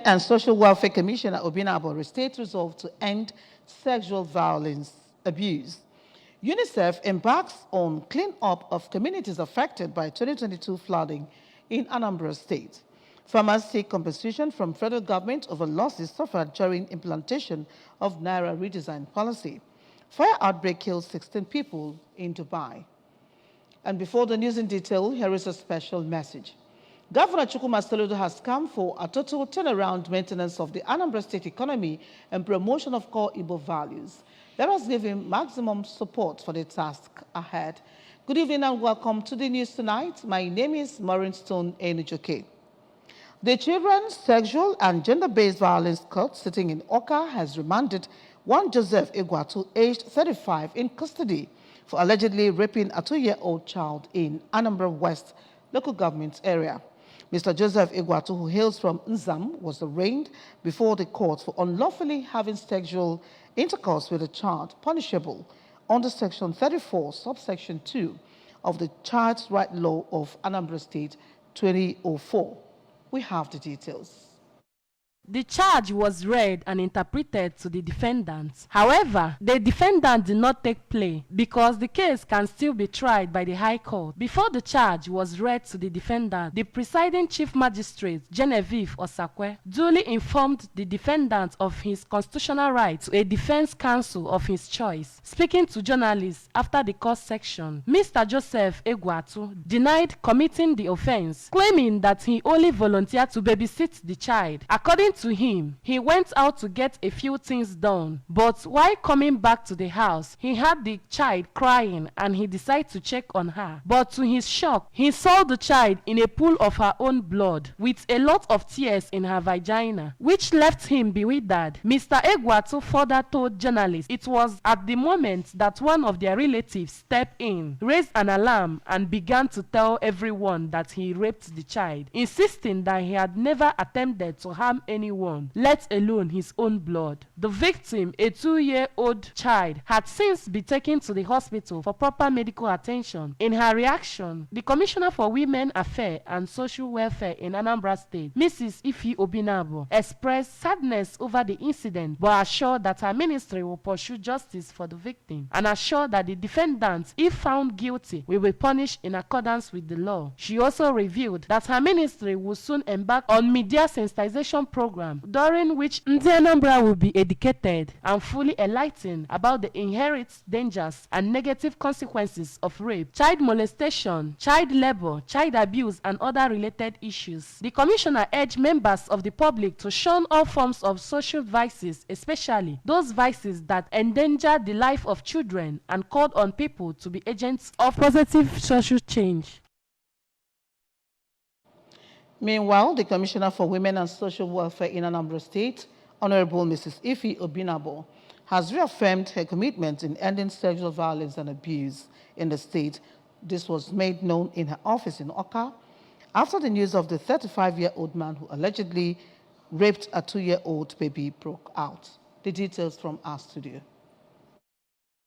and Social Welfare Commissioner Obinabo states resolved to end sexual violence abuse. UNICEF embarks on clean-up of communities affected by 2022 flooding in Anambra State. Farmers seek compensation from federal government over losses suffered during implementation of Naira redesign policy. Fire outbreak kills 16 people in Dubai. And before the news in detail, here is a special message. Governor Chukwuma Soludo has come for a total turnaround maintenance of the Anambra State economy and promotion of core Igbo values. Let us give him maximum support for the task ahead. Good evening and welcome to the news tonight. My name is Maureen Stone Enujoke. The Children's Sexual and Gender-Based Violence Court sitting in Oka has remanded one Joseph Egwatu, aged 35, in custody for allegedly raping a 2-year-old child in Anambra West local government area. Mr. Joseph Egwatu, who hails from Nzam, was arraigned before the court for unlawfully having sexual intercourse with a child, punishable under Section 34, subsection 2 of the Child's Right Law of Anambra State 2004. We have the details. The charge was read and interpreted to the defendants. However, the defendant did not take play because the case can still be tried by the High Court. Before the charge was read to the defendant, the presiding chief magistrate, Genevieve Osakwe, duly informed the defendant of his constitutional right to a defense counsel of his choice. Speaking to journalists after the court section, Mr. Joseph Egwatu denied committing the offense, claiming that he only volunteered to babysit the child. According to him, he went out to get a few things done, but while coming back to the house, he heard the child crying and he decided to check on her. But to his shock, he saw the child in a pool of her own blood with a lot of tears in her vagina, which left him bewildered. Mr. Egwatu further told journalists it was at the moment that one of their relatives stepped in, raised an alarm, and began to tell everyone that he raped the child, insisting that he had never attempted to harm anyone, let alone his own blood. The victim, a 2-year-old child, had since been taken to the hospital for proper medical attention. In her reaction, the Commissioner for Women Affairs and Social Welfare in Anambra State, Mrs. Ife Obinabo, expressed sadness over the incident but assured that her ministry will pursue justice for the victim and assured that the defendants, if found guilty, will be punished in accordance with the law. She also revealed that her ministry will soon embark on media sensitization program during which Ndi Anambra will be educated and fully enlightened about the inherent dangers and negative consequences of rape, child molestation, child labor, child abuse, and other related issues. The commissioner urged members of the public to shun all forms of social vices, especially those vices that endanger the life of children, and called on people to be agents of positive social change. Meanwhile, the Commissioner for Women and Social Welfare in Anambra State, Honorable Mrs. Ife Obinabo, has reaffirmed her commitment in ending sexual violence and abuse in the state. This was made known in her office in Oka after the news of the 35-year-old man who allegedly raped a 2-year-old baby broke out. The details from our studio.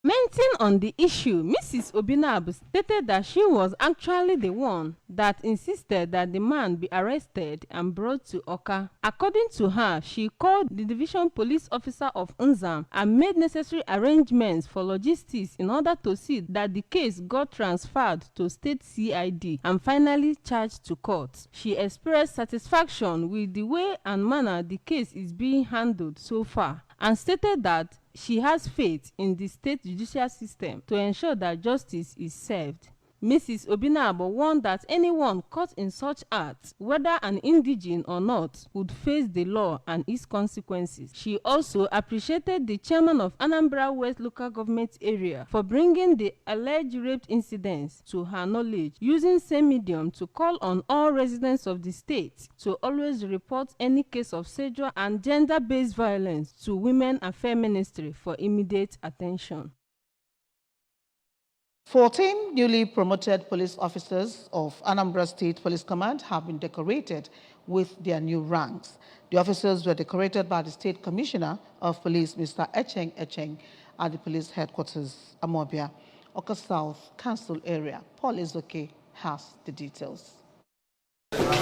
Commenting on the issue, Mrs. Obinabo stated that she was actually the one that insisted that the man be arrested and brought to Oka. According to her, she called the division police officer of Nzam and made necessary arrangements for logistics in order to see that the case got transferred to state CID and finally charged to court. She expressed satisfaction with the way and manner the case is being handled so far and stated that she has faith in the state judicial system to ensure that justice is served. Mrs. Obinabo warned that anyone caught in such acts, whether an indigene or not, would face the law and its consequences. She also appreciated the chairman of Anambra West local government area for bringing the alleged rape incidents to her knowledge, using same medium to call on all residents of the state to always report any case of sexual and gender-based violence to Women Affairs Ministry for immediate attention. 14 newly promoted police officers of Anambra State Police Command have been decorated with their new ranks. The officers were decorated by the State Commissioner of Police, Mr. Echeng, at the police headquarters, Amobia, Oka South Council area. Paul Izoke has the details.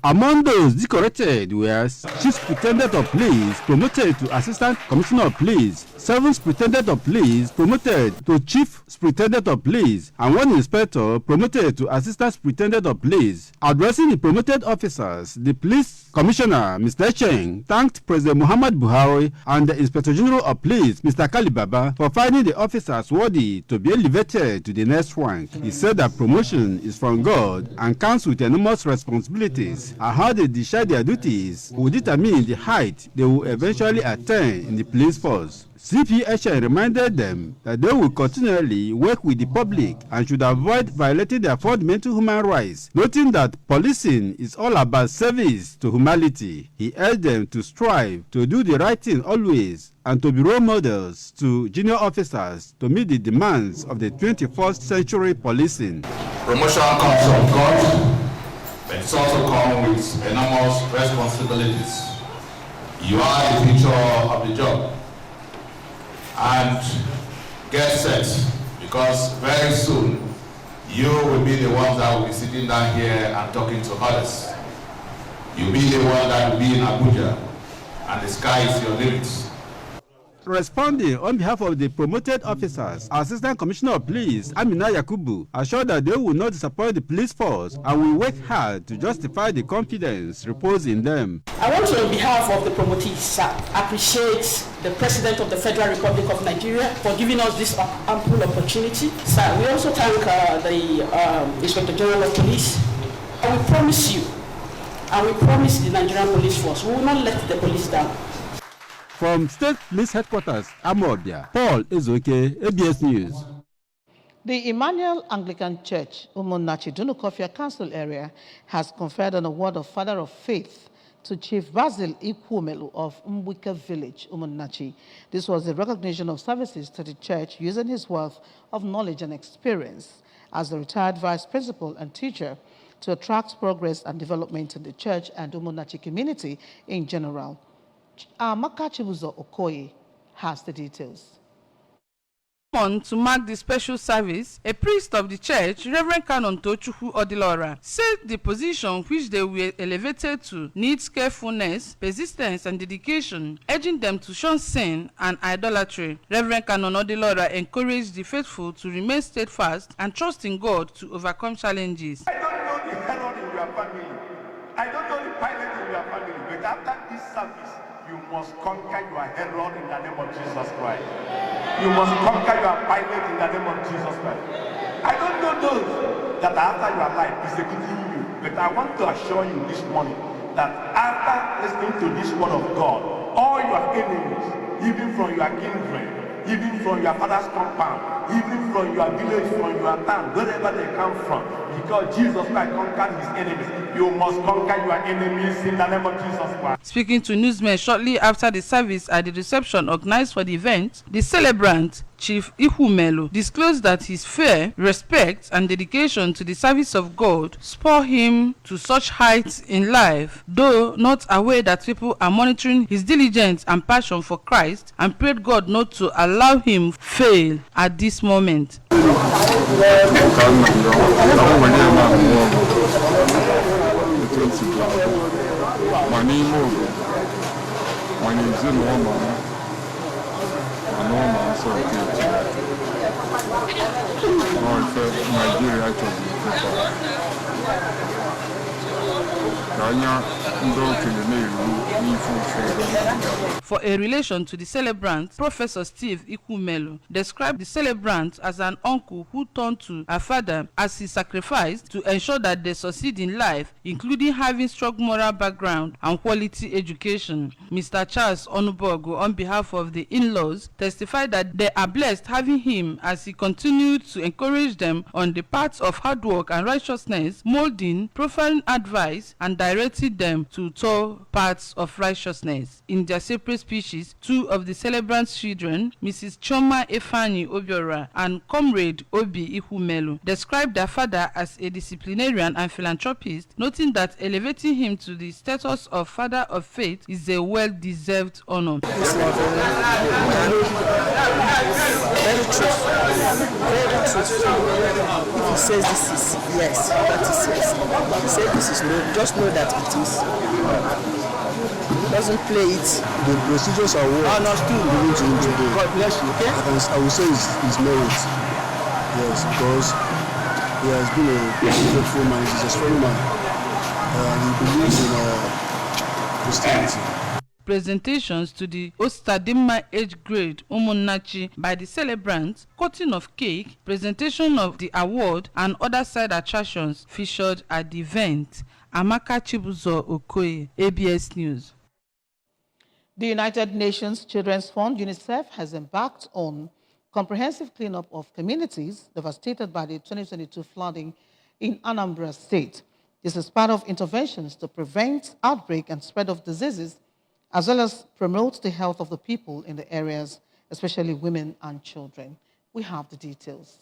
Among those decorated were Chief Superintendent of Police promoted to Assistant Commissioner of Police, 7 Superintendent of Police promoted to Chief Superintendent of Police, and 1 Inspector promoted to Assistant Superintendent of Police. Addressing the promoted officers, the Police Commissioner, Mr. Cheng, thanked President Muhammad Buhari and the Inspector General of Police, Mr. Kalibaba, for finding the officers worthy to be elevated to the next rank. He said that promotion is from God and comes with enormous responsibilities, and how they discharge their duties will determine the height they will eventually attain in the police force. CPHN reminded them that they will continually work with the public and should avoid violating their fundamental human rights, noting that policing is all about service to humanity. He urged them to strive to do the right thing always and to be role models to junior officers to meet the demands of the 21st century policing. Promotion comes from God, but it's also comes with enormous responsibilities. You are the future of the job. And get set, because very soon you will be the ones that will be sitting down here and talking to others. You'll be the one that will be in Abuja, and the sky is your limit. Responding on behalf of the promoted officers, Assistant Commissioner of Police Amina Yakubu assured that they will not disappoint the police force and will work hard to justify the confidence reposed in them. I want to, on behalf of the promotees, appreciate the President of the Federal Republic of Nigeria for giving us this ample opportunity. Sir, we also thank the Inspector General of Police. And we promise you, and we promise the Nigerian Police Force, we will not let the police down. From State Police Headquarters, Amobia, Paul Ezoke, ABS News. The Emmanuel Anglican Church, Umunnachi, Dunukofia Council area, has conferred an award of Father of Faith to Chief Basil Ikwumelu of Mbwike Village, Umunnachi. This was a recognition of services to the church using his wealth of knowledge and experience as the retired vice principal and teacher to attract progress and development in the church and Umunnachi community in general. Amaka Chibuzo Okoye has the details. To mark the special service, a priest of the church, Reverend Canon Tochukwu Odilora, said the position which they were elevated to needs carefulness, persistence, and dedication, urging them to shun sin and idolatry. Reverend Canon Odilora encouraged the faithful to remain steadfast and trust in God to overcome challenges. I don't know the Herod in your family. I don't know the Pilate in your family, but after this service, you must conquer your Herod in the name of Jesus Christ. You must conquer your Pilate in the name of Jesus Christ. I don't know those that after your life persecuting you, but I want to assure you this morning that after listening to this word of God, all your enemies, even from your kindred, even from your father's compound, even from your village, from your town, wherever they come from, because Jesus Christ conquered his enemies. You must conquer your enemies in the name of Jesus Christ. Speaking to newsmen shortly after the service at the reception organized for the event, the celebrant, Chief Ikwumelu, disclosed that his fear, respect, and dedication to the service of God spur him to such heights in life, though not aware that people are monitoring his diligence and passion for Christ, and prayed God not to allow him fail at this moment. For a relation to the celebrant, Professor Steve Ikwumelu described the celebrant as an uncle who turned to a father as he sacrificed to ensure that they succeed in life, including having strong moral background and quality education. Mr. Charles Onubogo, on behalf of the in-laws, testified that they are blessed having him as he continued to encourage them on the paths of hard work and righteousness, molding, profiling advice, and directing them to tall paths of righteousness. In their separate speeches, two of the celebrant's children, Mrs. Choma Efani Obiora and Comrade Obi Ikwumelu, described their father as a disciplinarian and philanthropist, noting that elevating him to the status of father of faith is a well-deserved honor. Very truthful. Very truthful. If he says this is yes, that is yes. If he says this is no, just know that it is. Doesn't play it. The procedures are what given to him today. God bless you, okay? I will say his merit. Yes, because he has been a faithful man, he's a strong man. He believes in Christianity. Presentations to the Ostadimma age grade Umunnachi by the celebrants, cutting of cake, presentation of the award, and other side attractions featured at the event. Amaka Chibuzo Okoye, ABS News. The United Nations Children's Fund, UNICEF, has embarked on comprehensive cleanup of communities devastated by the 2022 flooding in Anambra State. This is part of interventions to prevent outbreak and spread of diseases, as well as promote the health of the people in the areas, especially women and children. We have the details.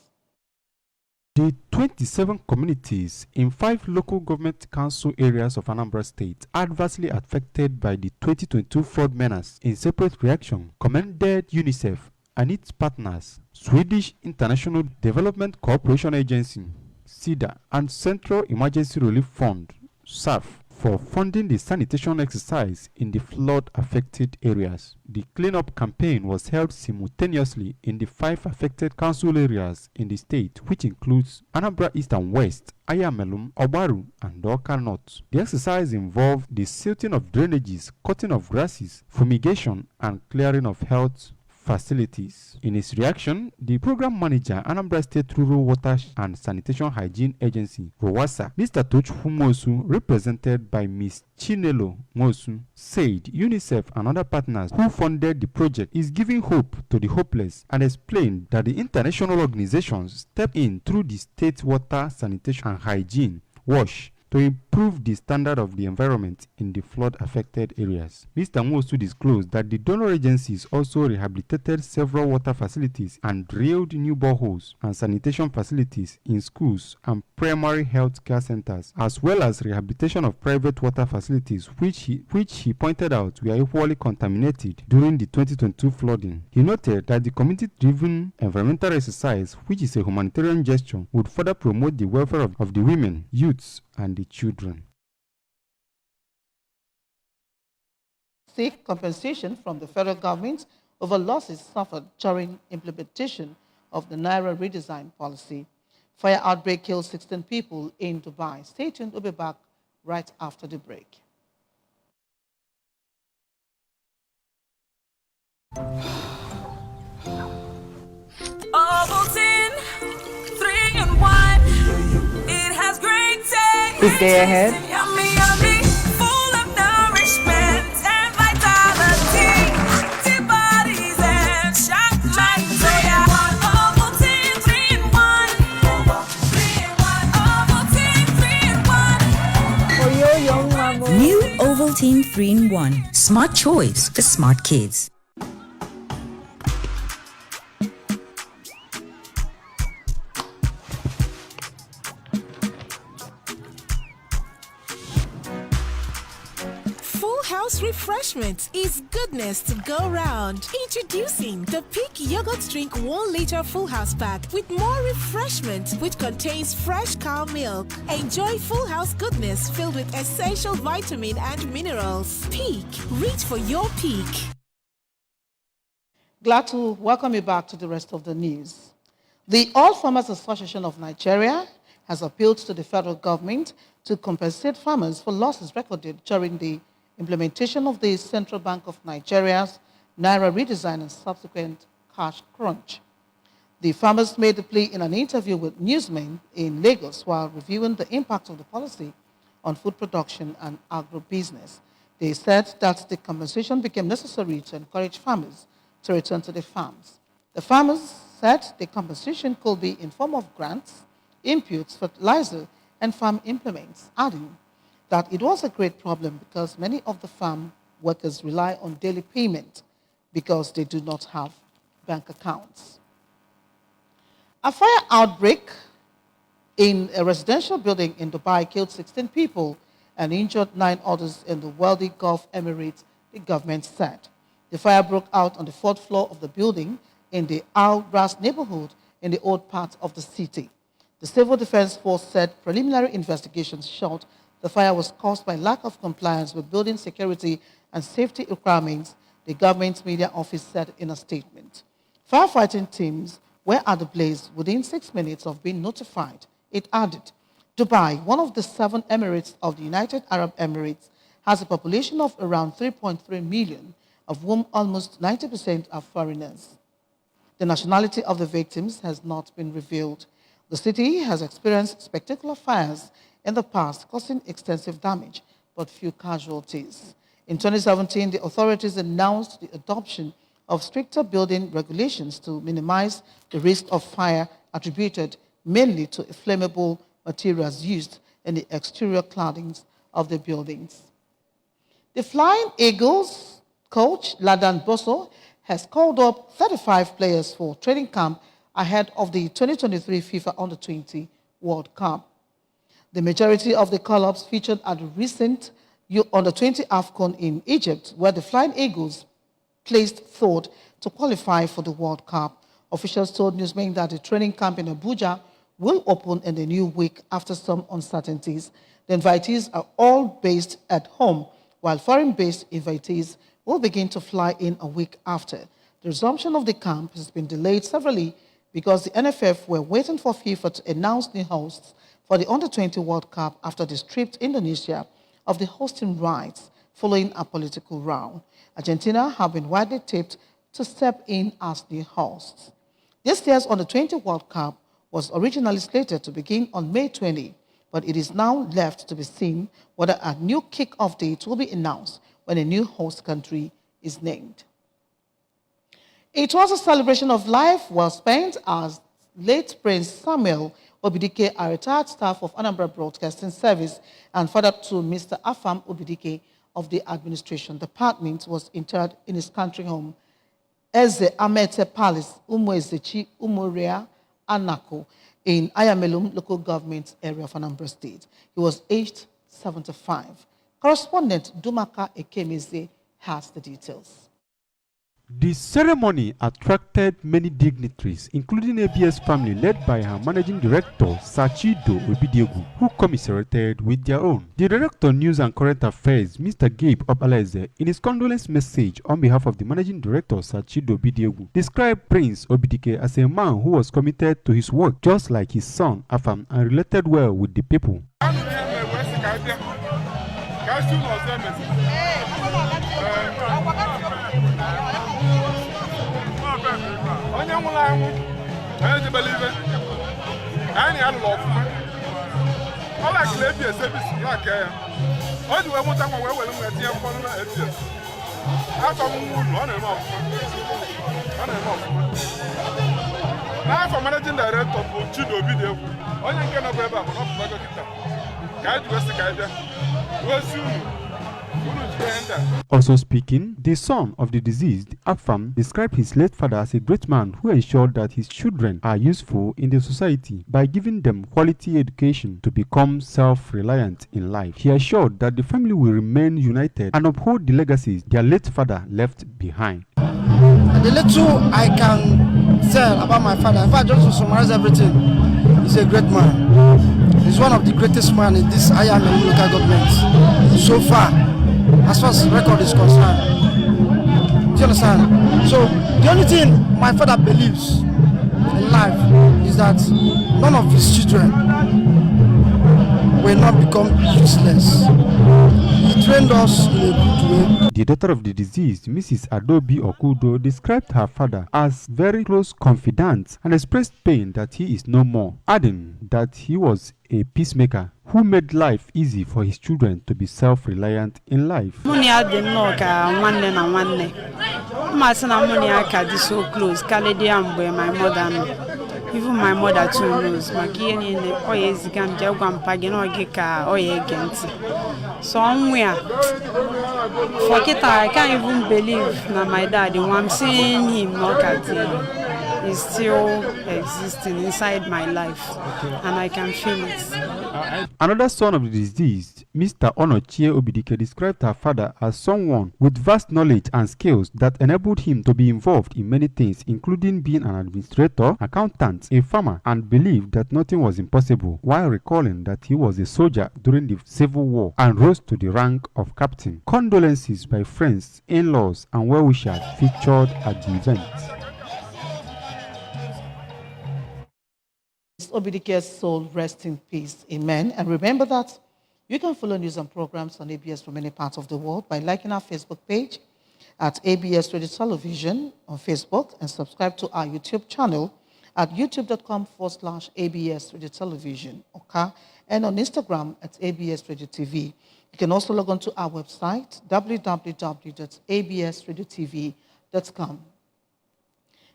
The 27 communities in 5 local government council areas of Anambra State adversely affected by the 2022 flood menace, in separate reaction, commended UNICEF and its partners, Swedish International Development Cooperation Agency, SIDA, and Central Emergency Relief Fund, SARF, for funding the sanitation exercise in the flood-affected areas. The cleanup campaign was held simultaneously in the 5 affected council areas in the state, which includes Anambra East and West, Ayamelum, Obaru, and Doka North. The exercise involved the silting of drainages, cutting of grasses, fumigation, and clearing of health facilities. In his reaction, the program manager, Anambra State Rural Water and Sanitation Hygiene Agency, ROWASA, Mr. Tochukwu Mosu, represented by Ms. Chinelo Mosu, said UNICEF and other partners who funded the project is giving hope to the hopeless, and explained that the international organizations stepped in through the state water, sanitation and hygiene, WASH, to improve the standard of the environment in the flood-affected areas. Mr. Mosu disclosed that the donor agencies also rehabilitated several water facilities and drilled new boreholes and sanitation facilities in schools and primary health care centers, as well as rehabilitation of private water facilities, which he pointed out were equally contaminated during the 2022 flooding. He noted that the community-driven environmental exercise, which is a humanitarian gesture, would further promote the welfare of the women, youths, and the children. Seek compensation from the federal government over losses suffered during implementation of the Naira redesign policy. Fire outbreak killed 16 people in Dubai. Stay tuned, we'll be back right after the break. Ovaltine 3-in-1. It has great taste. Good day ahead. Yummy, yummy, full of nourishment and vitality. Tea bodies and shop like soya. Ovaltine 3-in-1. 3-in-1. Ovaltine 3-in-1. New Ovaltine 3-in-1. Smart choice for smart kids. Refreshment is goodness to go round. Introducing the Peak Yogurt Drink 1 liter Full House Pack with more refreshment, which contains fresh cow milk. Enjoy Full House goodness filled with essential vitamin and minerals. Peak, reach for your peak. Glad to welcome you back to the rest of the news. The All Farmers Association of Nigeria has appealed to the federal government to compensate farmers for losses recorded during the implementation of the Central Bank of Nigeria's Naira redesign and subsequent cash crunch. The farmers made the plea in an interview with newsmen in Lagos while reviewing the impact of the policy on food production and agribusiness. They said that the compensation became necessary to encourage farmers to return to their farms. The farmers said the compensation could be in form of grants, inputs, fertilizer, and farm implements, adding that it was a great problem because many of the farm workers rely on daily payment because they do not have bank accounts. A fire outbreak in a residential building in Dubai killed 16 people and injured 9 others in the wealthy Gulf Emirates, the government said. The fire broke out on the 4th floor of the building in the Al Ras neighborhood in the old part of the city. The Civil Defense Force said preliminary investigations showed the fire was caused by lack of compliance with building security and safety requirements, the government media office said in a statement. Firefighting teams were at the blaze within 6 minutes of being notified. It added, Dubai, one of the 7 emirates of the United Arab Emirates, has a population of around 3.3 million, of whom almost 90% are foreigners. The nationality of the victims has not been revealed. The city has experienced spectacular fires in the past, causing extensive damage, but few casualties. In 2017, the authorities announced the adoption of stricter building regulations to minimize the risk of fire attributed mainly to flammable materials used in the exterior claddings of the buildings. The Flying Eagles coach, Ladan Bosso, has called up 35 players for training camp ahead of the 2023 FIFA Under-20 World Cup. The majority of the call-ups featured at the recent Under-20 AFCON in Egypt, where the Flying Eagles placed third to qualify for the World Cup. Officials told Newsmain that the training camp in Abuja will open in the new week after some uncertainties. The invitees are all based at home, while foreign-based invitees will begin to fly in a week after. The resumption of the camp has been delayed severally because the NFF were waiting for FIFA to announce new hosts for the Under-20 World Cup after they stripped Indonesia of the hosting rights following a political row. Argentina have been widely tipped to step in as the hosts. This year's Under-20 World Cup was originally slated to begin on May 20, but it is now left to be seen whether a new kick-off date will be announced when a new host country is named. It was a celebration of life well spent as late Prince Samuel Obidike, a retired staff of Anambra Broadcasting Service and father to Mr. Afam Obidike of the Administration Department, was interred in his country home, Eze Amete Palace, Umuezechi Umuria Anako, in Ayamelum local government area of Anambra State. He was aged 75. Correspondent Dumaka Ekemeze has the details. The ceremony attracted many dignitaries, including ABS family led by her managing director, Sachido Obidiegu, who commiserated with their own. The director News and Current Affairs, Mr. Gabe Obaleze, in his condolence message on behalf of the managing director, Sachido Obidiegu, described Prince Obidike as a man who was committed to his work, just like his son Afam, and related well with the people. Managing director Chido Obidiegu, also speaking, the son of the deceased, Afam, described his late father as a great man who ensured that his children are useful in the society by giving them quality education to become self-reliant in life. He assured that the family will remain united and uphold the legacies their late father left behind. The little I can tell about my father, in fact, just to summarize everything, he's a great man. He's one of the greatest men in this Ayamelum local government so far, as far as record is concerned. Do you understand? So the only thing my father believes in life is that none of his children will not become useless. He trained us in a good way. The daughter of the deceased, Mrs. Adobe Okudo, described her father as very close confidant and expressed pain that he is no more, adding that he was a peacemaker who made life easy for his children to be self-reliant in life. Even my mother too knows. Somewhere, forget I can't even believe that my dad, I'm seeing him knock at him. is still existing inside my life, and I can feel it. Another son of the deceased, Mr. Onochie Obidike, described her father as someone with vast knowledge and skills that enabled him to be involved in many things, including being an administrator, accountant, a farmer, and believed that nothing was impossible, while recalling that he was a soldier during the Civil War and rose to the rank of captain. Condolences by friends, in-laws, and well-wishers featured at the event. Obidike's soul rest in peace. Amen. And remember that you can follow news and programs on ABS from any part of the world by liking our Facebook page at ABS Radio Television on Facebook and subscribe to our YouTube channel at youtube.com/ABS Radio Television, okay? And on Instagram at ABS Radio TV. You can also log on to our website, www.absradiotv.com.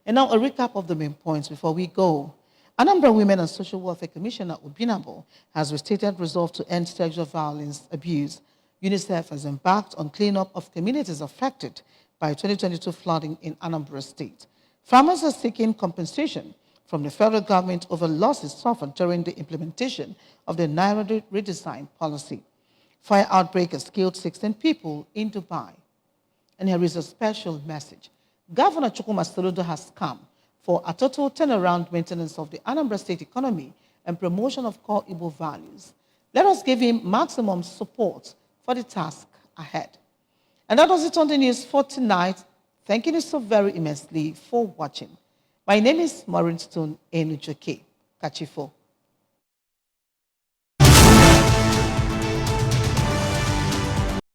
And now a recap of the main points before we go. Anambra Women and Social Welfare Commissioner Obinabo has restated resolve to end sexual violence abuse. UNICEF has embarked on cleanup of communities affected by 2022 flooding in Anambra State. Farmers are seeking compensation from the federal government over losses suffered during the implementation of the Naira redesign policy. Fire outbreak has killed 16 people in Dubai. And here is a special message. Governor Chukwuma Soludo has come for a total turnaround maintenance of the Anambra State economy and promotion of core Igbo values. Let us give him maximum support for the task ahead. And that was it on the news for tonight. Thank you so very immensely for watching. My name is Maureen Stone Enujoke. Kachifo.